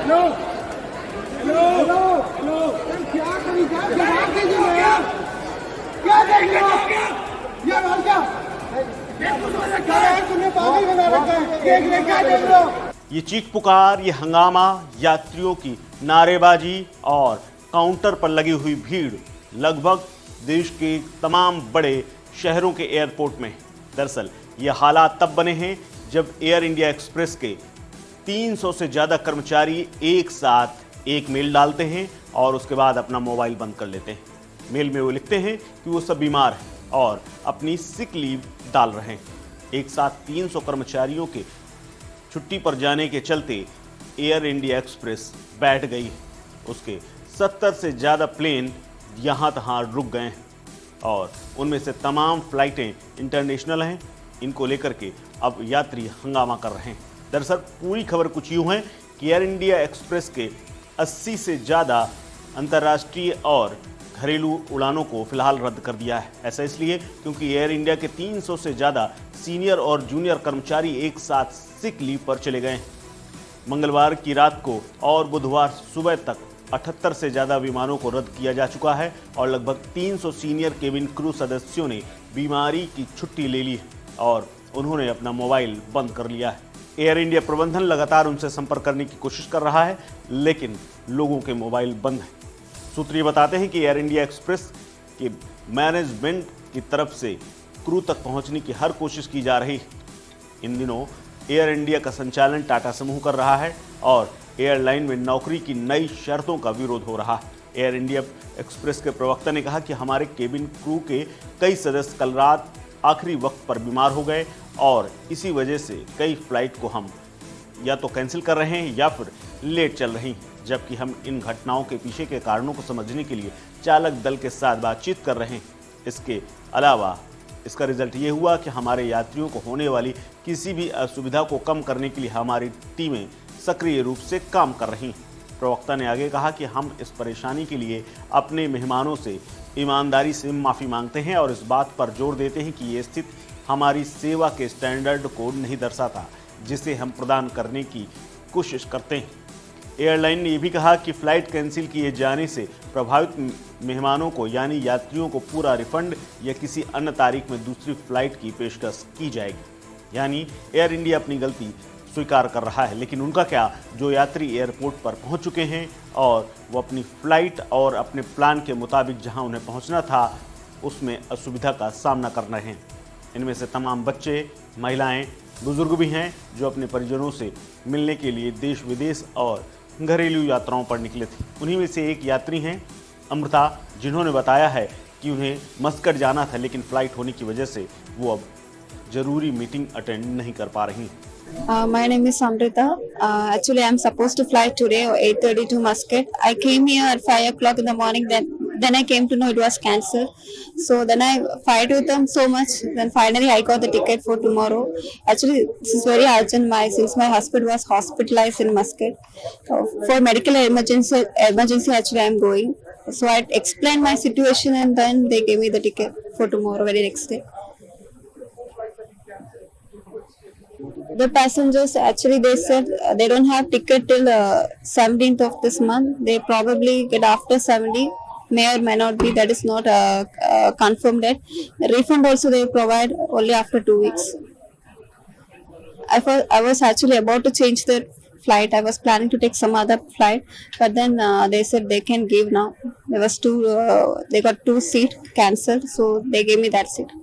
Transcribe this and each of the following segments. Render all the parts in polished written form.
क्या तरीका है? जवाब दीजिए यार। क्या देख रहे हो? यार और क्या? तुमने पागल बना रखा है। देख रहे क्या देख रहे हो? ये चीख पुकार, ये हंगामा, यात्रियों की नारेबाजी और काउंटर पर लगी हुई भीड़ लगभग देश के तमाम बड़े शहरों के एयरपोर्ट में। दरअसल ये हालात तब बने हैं जब एयर इंडिया एक्सप्रेस के 300 से ज़्यादा कर्मचारी एक साथ एक मेल डालते हैं और उसके बाद अपना मोबाइल बंद कर लेते हैं। मेल में वो लिखते हैं कि वो सब बीमार हैं और अपनी सिक लीव डाल रहे हैं। एक साथ 300 कर्मचारियों के छुट्टी पर जाने के चलते एयर इंडिया एक्सप्रेस बैठ गई। उसके 70 से ज़्यादा प्लेन यहाँ तहाँ रुक गए हैं और उनमें से तमाम फ्लाइटें इंटरनेशनल हैं। इनको लेकर के अब यात्री हंगामा कर रहे हैं। दरअसल पूरी खबर कुछ यूँ है कि एयर इंडिया एक्सप्रेस के 80 से ज़्यादा अंतर्राष्ट्रीय और घरेलू उड़ानों को फिलहाल रद्द कर दिया है। ऐसा इसलिए क्योंकि एयर इंडिया के 300 से ज़्यादा सीनियर और जूनियर कर्मचारी एक साथ सिक लीव पर चले गए हैं। मंगलवार की रात को और बुधवार सुबह तक 78 से ज़्यादा विमानों को रद्द किया जा चुका है और लगभग 300 सीनियर केबिन क्रू सदस्यों ने बीमारी की छुट्टी ले ली है और उन्होंने अपना मोबाइल बंद कर लिया है। एयर इंडिया प्रबंधन लगातार उनसे संपर्क करने की कोशिश कर रहा है, लेकिन लोगों के मोबाइल बंद हैं। सूत्र ये बताते हैं कि एयर इंडिया एक्सप्रेस के मैनेजमेंट की तरफ से क्रू तक पहुंचने की हर कोशिश की जा रही है। इन दिनों एयर इंडिया का संचालन टाटा समूह कर रहा है और एयरलाइन में नौकरी की नई शर्तों का विरोध हो रहा है। एयर इंडिया एक्सप्रेस के प्रवक्ता ने कहा कि हमारे केबिन क्रू के कई सदस्य कल रात आखिरी वक्त पर बीमार हो गए और इसी वजह से कई फ्लाइट को हम या तो कैंसिल कर रहे हैं या फिर लेट चल रही हैं। जबकि हम इन घटनाओं के पीछे के कारणों को समझने के लिए चालक दल के साथ बातचीत कर रहे हैं। इसके अलावा इसका रिजल्ट ये हुआ कि हमारे यात्रियों को होने वाली किसी भी असुविधा को कम करने के लिए हमारी टीमें सक्रिय रूप से काम कर रही हैं। प्रवक्ता ने आगे कहा कि हम इस परेशानी के लिए अपने मेहमानों से ईमानदारी से माफ़ी मांगते हैं और इस बात पर जोर देते हैं कि ये स्थिति हमारी सेवा के स्टैंडर्ड को नहीं दर्शाता जिसे हम प्रदान करने की कोशिश करते हैं। एयरलाइन ने यह भी कहा कि फ़्लाइट कैंसिल किए जाने से प्रभावित मेहमानों को यानी यात्रियों को पूरा रिफंड या किसी अन्य तारीख में दूसरी फ़्लाइट की पेशकश की जाएगी। यानी एयर इंडिया अपनी गलती स्वीकार कर रहा है, लेकिन उनका क्या, जो यात्री एयरपोर्ट पर पहुंच चुके हैं और वो अपनी फ़्लाइट और अपने प्लान के मुताबिक जहां उन्हें पहुंचना था उसमें असुविधा का सामना कर रहे हैं। इनमें से तमाम बच्चे, महिलाएं, बुजुर्ग भी हैं जो अपने परिजनों से मिलने के लिए देश विदेश और घरेलू यात्राओं पर निकले थे। उन्हीं में से एक यात्री हैं अमृता, जिन्होंने बताया है कि उन्हें मस्कट जाना था, लेकिन फ़्लाइट होने की वजह से वो अब ज़रूरी मीटिंग अटेंड नहीं कर पा रही। My name is Amrita. Actually, I'm supposed to fly today or 8:30 to Muscat. I came here at 5 o'clock in the morning. Then I came to know it was cancelled. So then I fight with them so much. Then finally I got the ticket for tomorrow. Actually, this is very urgent. Since my husband was hospitalized in Muscat for medical emergency. Actually, I'm going. So I explained my situation and then they gave me the ticket for tomorrow, very next day. The passengers actually they said they don't have ticket till 17th of this month. They probably get after 70, may or may not be. That is not confirmed yet. The refund also they provide only after 2 weeks. I was actually about to change the flight. I was planning to take some other flight, but then they said they can give now. There was they got 2 seats cancelled, so they gave me that seat.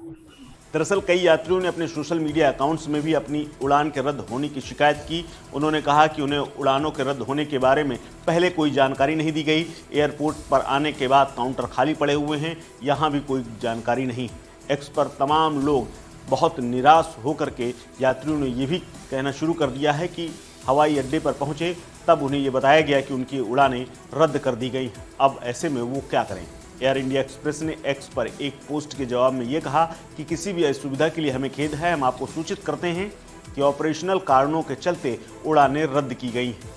दरअसल कई यात्रियों ने अपने social media accounts में भी अपनी उड़ान के रद्द होने की शिकायत की। उन्होंने कहा कि उन्हें उड़ानों के रद्द होने के बारे में पहले कोई जानकारी नहीं दी गई। एयरपोर्ट पर आने के बाद काउंटर खाली पड़े हुए हैं, यहाँ भी कोई जानकारी नहीं। एक्स पर तमाम लोग बहुत निराश होकर के यात्रियों ने ये भी कहना शुरू कर दिया है कि हवाई अड्डे पर पहुँचे तब उन्हें ये बताया गया कि उनकी उड़ानें रद्द कर दी गई। अब ऐसे में वो क्या करें। एयर इंडिया एक्सप्रेस ने एक्स पर एक पोस्ट के जवाब में ये कहा कि किसी भी असुविधा के लिए हमें खेद है। हम आपको सूचित करते हैं कि ऑपरेशनल कारणों के चलते उड़ानें रद्द की गई हैं।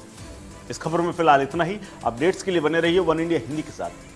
इस खबर में फिलहाल इतना ही। अपडेट्स के लिए बने रहिए वन इंडिया हिंदी के साथ।